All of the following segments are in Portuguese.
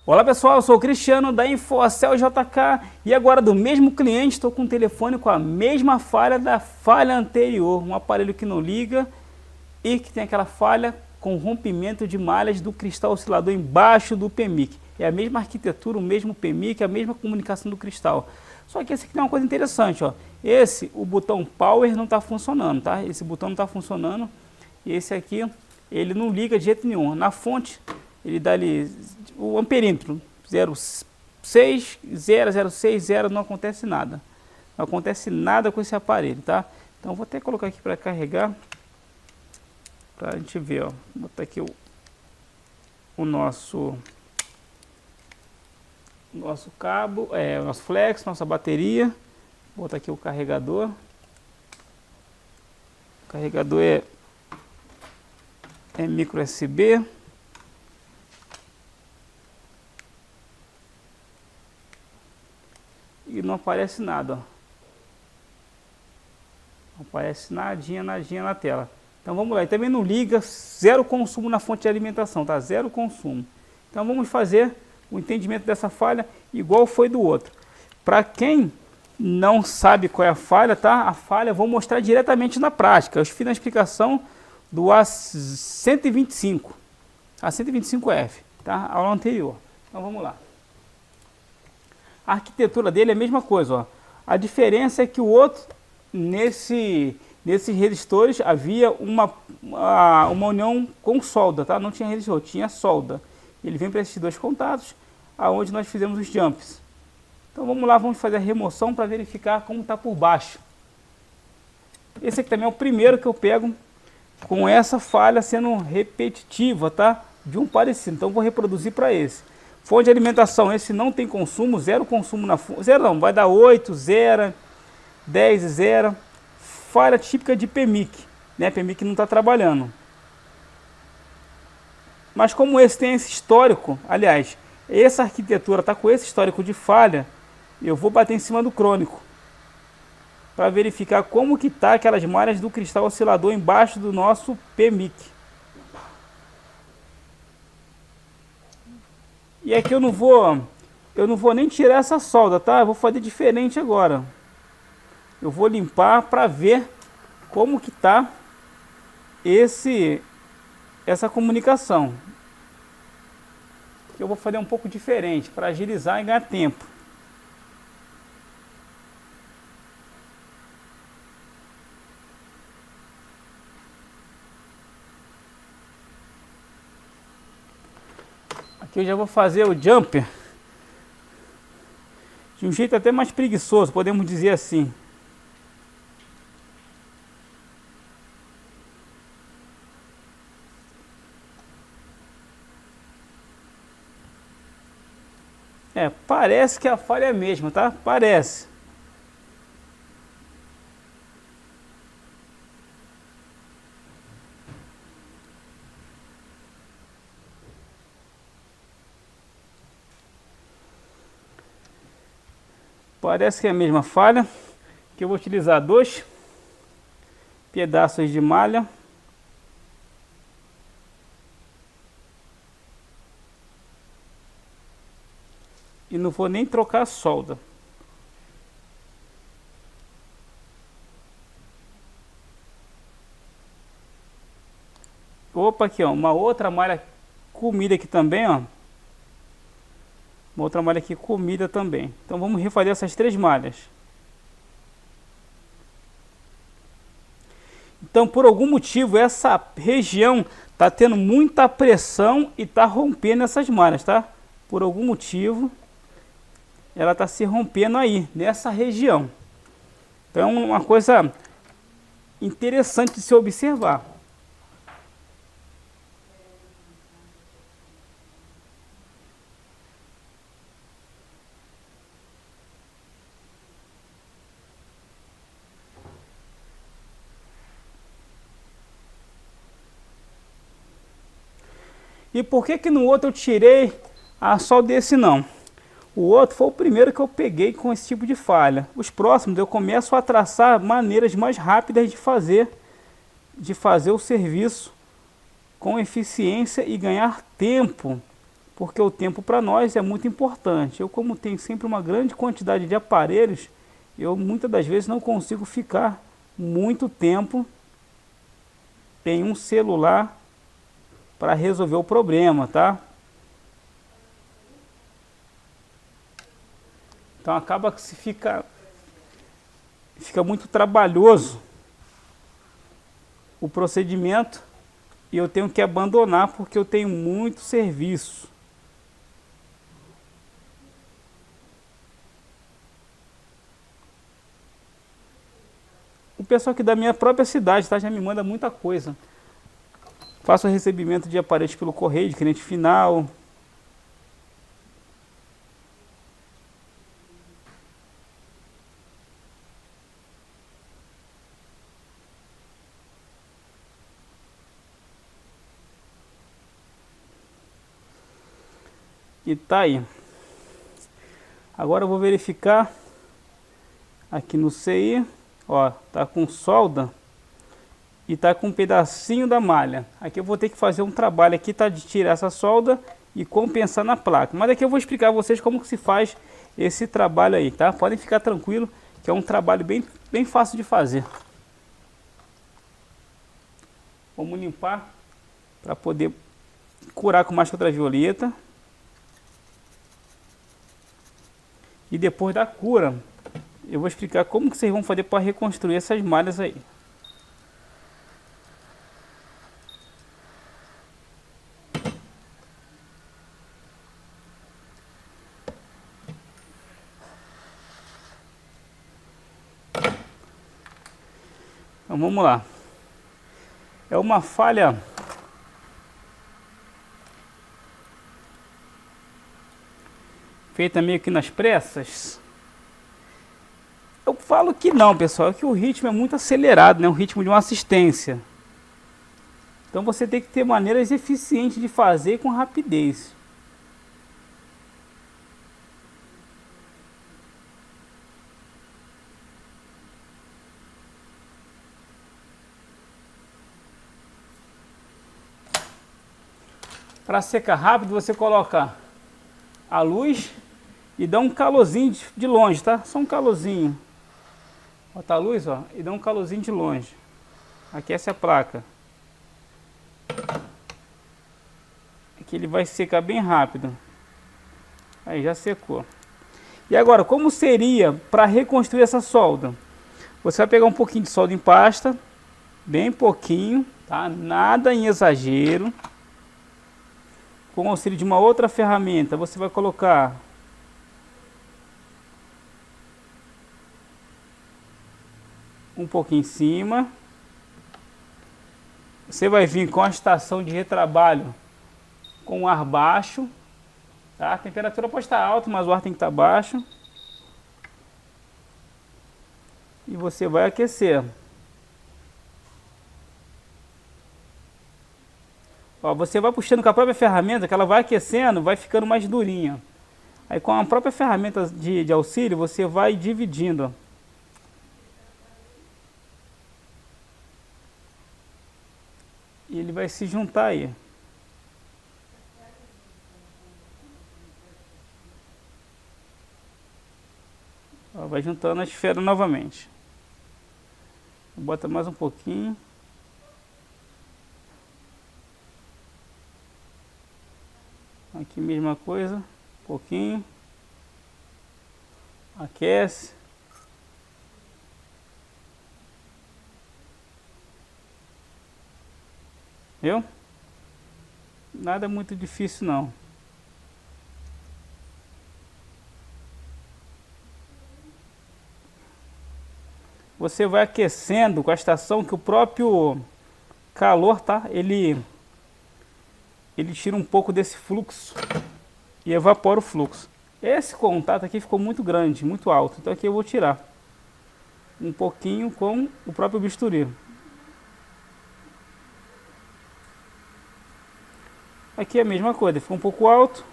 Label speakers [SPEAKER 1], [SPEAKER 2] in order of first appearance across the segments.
[SPEAKER 1] Olá pessoal, eu sou o Cristiano da InfoCell JK e agora do mesmo cliente estou com um telefone com a mesma falha da falha anterior, um aparelho que não liga e que tem aquela falha com rompimento de malhas do cristal oscilador embaixo do PMIC. É a mesma arquitetura, o mesmo PMIC, a mesma comunicação do cristal. Só que esse aqui tem uma coisa interessante, ó. O botão Power não está funcionando, tá? Esse botão não está funcionando e esse aqui ele não liga de jeito nenhum. Na fonte ele dá ali o amperímetro 0,6060, não acontece nada. Não acontece nada com esse aparelho, tá? Então vou até colocar aqui para carregar, para a gente ver, ó. Vou botar aqui o nosso cabo, o nosso flex, nossa bateria. Vou botar aqui o carregador. O carregador é micro USB. E não aparece nada, ó. Não aparece nadinha na tela. Então vamos lá, e também não liga, zero consumo na fonte de alimentação, tá? Zero consumo. Então vamos fazer o entendimento dessa falha igual foi do outro. Para quem não sabe qual é a falha, tá? A falha eu vou mostrar diretamente na prática. Eu fiz na explicação do A125, A125F, tá? A aula anterior. Então vamos lá. A arquitetura dele é a mesma coisa, ó. A diferença é que o outro, nesses resistores, havia uma união com solda, tá? Não tinha resistor, tinha solda. Ele vem para esses dois contatos, aonde nós fizemos os jumps. Então vamos lá, vamos fazer a remoção para verificar como está por baixo. Esse aqui também é o primeiro que eu pego com essa falha sendo repetitiva, tá? De um parecido. Então vou reproduzir para esse. Fonte de alimentação, esse não tem consumo, zero consumo na fonte. Zero não, vai dar 8, 0, 10, 0. Falha típica de PMIC, né? PMIC não está trabalhando. Mas como esse tem esse histórico, aliás, essa arquitetura está com esse histórico de falha, eu vou bater em cima do crônico para verificar como que está aquelas malhas do cristal oscilador embaixo do nosso PMIC. E aqui eu não vou nem tirar essa solda, tá? Eu vou fazer diferente agora. Eu vou limpar para ver como que tá essa comunicação. Eu vou fazer um pouco diferente para agilizar e ganhar tempo. Aqui eu já vou fazer o jumper de um jeito até mais preguiçoso, podemos dizer assim. Parece que a falha é a mesma, tá? Parece. Parece que é a mesma falha, que eu vou utilizar 2 pedaços de malha. E não vou nem trocar a solda. Opa, aqui ó, uma outra malha comida aqui também, ó. Uma outra malha aqui comida também. Então vamos refazer essas 3 malhas. Então por algum motivo essa região tá tendo muita pressão e tá rompendo essas malhas, tá? Por algum motivo ela está se rompendo aí, nessa região. Então é uma coisa interessante de se observar. E por que no outro eu tirei só desse não? O outro foi o primeiro que eu peguei com esse tipo de falha. Os próximos eu começo a traçar maneiras mais rápidas de fazer o serviço com eficiência e ganhar tempo porque o tempo para nós é muito importante. Eu, como tenho sempre uma grande quantidade de aparelhos, eu muitas das vezes não consigo ficar muito tempo em um celular para resolver o problema, tá? Então acaba que se fica muito trabalhoso o procedimento e eu tenho que abandonar porque eu tenho muito serviço. O pessoal aqui da minha própria cidade, tá, já me manda muita coisa. Faço recebimento de aparelhos pelo correio, de cliente final. E tá aí. Agora eu vou verificar aqui no CI, ó, tá com solda e tá com um pedacinho da malha. Aqui eu vou ter que fazer um trabalho aqui, tá, de tirar essa solda e compensar na placa. Mas aqui eu vou explicar a vocês como que se faz esse trabalho aí, tá? Podem ficar tranquilo que é um trabalho bem fácil de fazer. Vamos limpar para poder curar com máscara ultravioleta. E depois da cura, eu vou explicar como que vocês vão fazer para reconstruir essas malhas aí. Então vamos lá. É uma falha feita meio que nas pressas. Eu falo que não, pessoal, é que o ritmo é muito acelerado, né? O ritmo de uma assistência. Então você tem que ter maneiras eficientes de fazer com rapidez. Para secar rápido, você coloca a luz e dá um calorzinho de longe, tá? Só um calorzinho. Bota a luz, ó, e dá um calorzinho de longe. Aquece a placa. Aqui ele vai secar bem rápido. Aí já secou. E agora, como seria para reconstruir essa solda? Você vai pegar um pouquinho de solda em pasta, bem pouquinho, tá? Nada em exagero. Com o auxílio de uma outra ferramenta, você vai colocar um pouquinho em cima. Você vai vir com a estação de retrabalho com o ar baixo, tá? A temperatura pode estar alta, mas o ar tem que estar baixo. E você vai aquecer. Ó, você vai puxando com a própria ferramenta, que ela vai aquecendo, vai ficando mais durinha. Aí com a própria ferramenta de auxílio, você vai dividindo, ó. E ele vai se juntar aí. Ó, vai juntando a esfera novamente. Bota mais um pouquinho. Aqui mesma coisa, um pouquinho. Aquece. Viu? Nada muito difícil não. Você vai aquecendo com a estação que o próprio calor, tá? Ele tira um pouco desse fluxo e evapora o fluxo. Esse contato aqui ficou muito grande, muito alto. Então aqui eu vou tirar um pouquinho com o próprio bisturi. Aqui é a mesma coisa, ficou um pouco alto.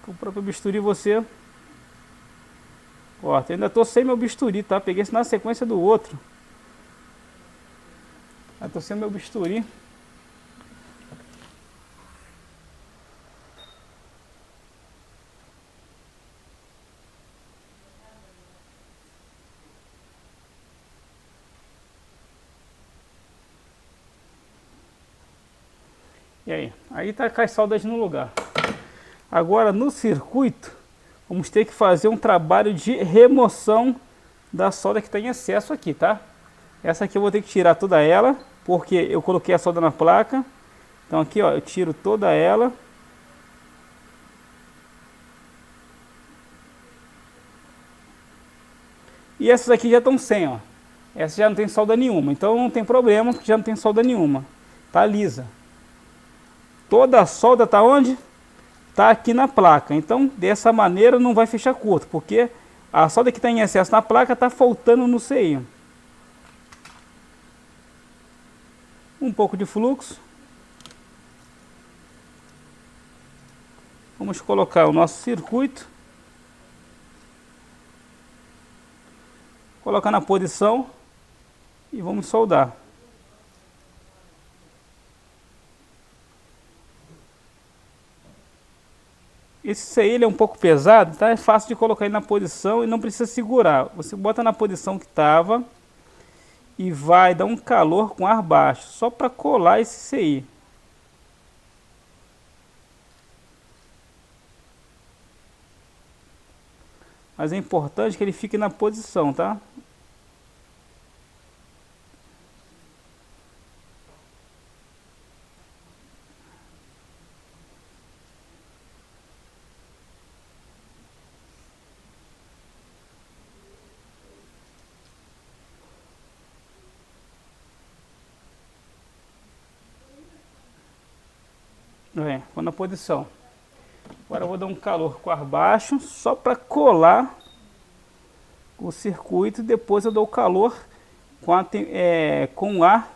[SPEAKER 1] Com o próprio bisturi você... Ó, eu ainda tô sem meu bisturi, tá? Peguei esse na sequência do outro. Eu tô sem meu bisturi. E aí? Aí tá com as soldas no lugar. Agora no circuito, vamos ter que fazer um trabalho de remoção da solda que está em excesso aqui, tá? Essa aqui eu vou ter que tirar toda ela, porque eu coloquei a solda na placa. Então aqui, ó, eu tiro toda ela. E essas aqui já estão sem, ó. Essa já não tem solda nenhuma, então não tem problema, porque já não tem solda nenhuma. Tá lisa. Toda a solda tá onde? Tá aqui na placa. Então, dessa maneira não vai fechar curto, porque a solda que está em excesso na placa está faltando no CI. Um pouco de fluxo. Vamos colocar o nosso circuito. Colocar na posição e vamos soldar. Esse CI ele é um pouco pesado, tá? É fácil de colocar ele na posição e não precisa segurar. Você bota na posição que estava e vai dar um calor com ar baixo, só para colar esse CI. Mas é importante que ele fique na posição, tá? Ficou na posição. Agora eu vou dar um calor com ar baixo, só para colar o circuito. Depois eu dou o calor com o ar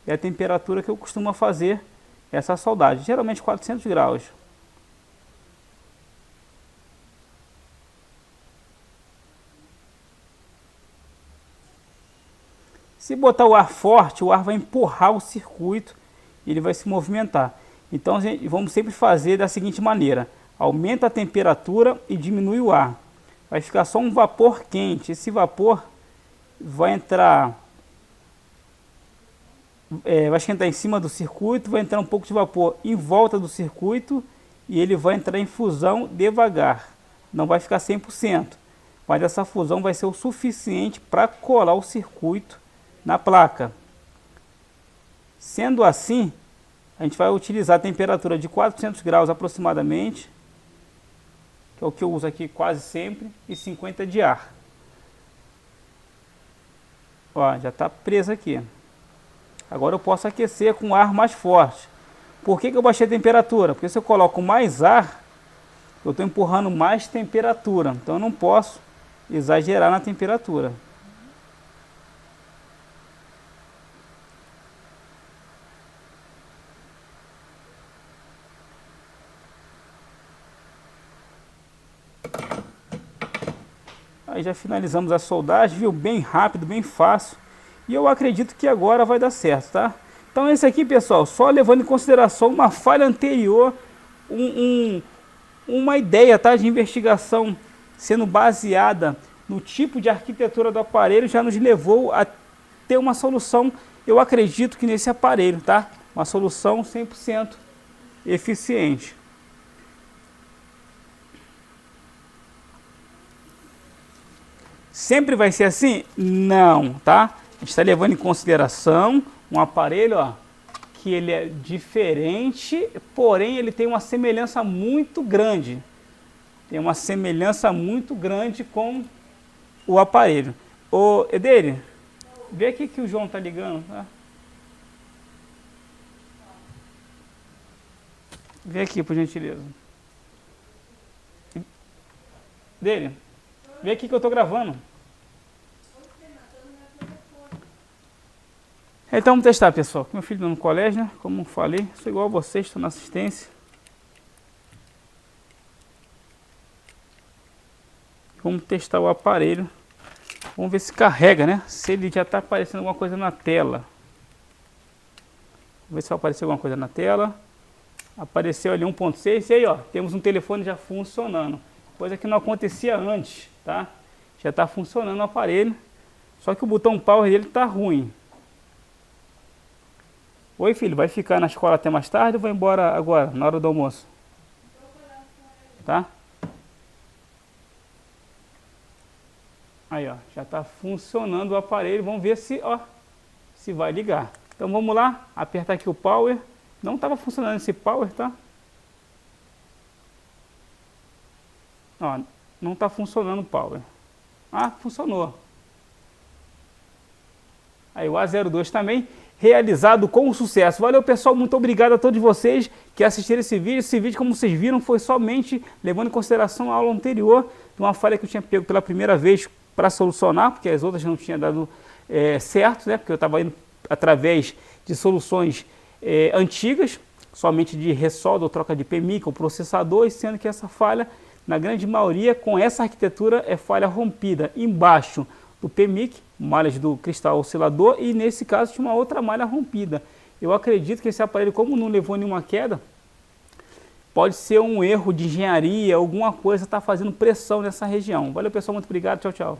[SPEAKER 1] e a temperatura que eu costumo fazer essa soldagem. Geralmente 400 graus. Se botar o ar forte, o ar vai empurrar o circuito e ele vai se movimentar. Então vamos sempre fazer da seguinte maneira: aumenta a temperatura e diminui o ar. Vai ficar só um vapor quente. Esse vapor vai entrar, vai esquentar em cima do circuito, vai entrar um pouco de vapor em volta do circuito e ele vai entrar em fusão devagar. Não vai ficar 100%, mas essa fusão vai ser o suficiente para colar o circuito na placa. Sendo assim, a gente vai utilizar a temperatura de 400 graus aproximadamente, que é o que eu uso aqui quase sempre, e 50 de ar. Ó, já está presa aqui. Agora eu posso aquecer com ar mais forte. Por que eu baixei a temperatura? Porque se eu coloco mais ar, eu estou empurrando mais temperatura. Então eu não posso exagerar na temperatura. Aí já finalizamos a soldagem, viu? Bem rápido, bem fácil. E eu acredito que agora vai dar certo, tá? Então esse aqui, pessoal, só levando em consideração uma falha anterior, uma ideia, tá, de investigação sendo baseada no tipo de arquitetura do aparelho, já nos levou a ter uma solução, eu acredito que nesse aparelho, tá? Uma solução 100% eficiente. Sempre vai ser assim? Não, tá? A gente está levando em consideração um aparelho, ó, que ele é diferente, porém ele tem uma semelhança muito grande. Tem uma semelhança muito grande com o aparelho. Ô, Edere, vê aqui que o João tá ligando, tá? Vê aqui, por gentileza. Edere, vê aqui que eu tô gravando. Então vamos testar, pessoal. Meu filho está no colégio, né? Como falei, sou igual a vocês, estou na assistência. Vamos testar o aparelho. Vamos ver se carrega, né? Se ele já está aparecendo alguma coisa na tela. Vamos ver se vai aparecer alguma coisa na tela. Apareceu ali 1.6 e aí ó, temos um telefone já funcionando. Coisa que não acontecia antes, tá? Já está funcionando o aparelho. Só que o botão power dele tá ruim. Oi filho, vai ficar na escola até mais tarde ou vai embora agora, na hora do almoço? Tá? Aí ó, já está funcionando o aparelho. Vamos ver se, ó, se vai ligar. Então vamos lá, apertar aqui o power. Não estava funcionando esse power, tá? Ó, não está funcionando o power. Ah, funcionou. Aí o A02 também realizado com sucesso. Valeu pessoal, muito obrigado a todos vocês que assistiram esse vídeo. Esse vídeo, como vocês viram, foi somente levando em consideração a aula anterior, de uma falha que eu tinha pego pela primeira vez para solucionar, porque as outras não tinham dado certo, né? Porque eu estava indo através de soluções antigas, somente de ressolda ou troca de PMIC ou processador, sendo que essa falha, na grande maioria, com essa arquitetura, é falha rompida embaixo do PMIC, malhas do cristal oscilador, e nesse caso tinha uma outra malha rompida. Eu acredito que esse aparelho, como não levou nenhuma queda, pode ser um erro de engenharia, alguma coisa está fazendo pressão nessa região. Valeu pessoal, muito obrigado, tchau, tchau.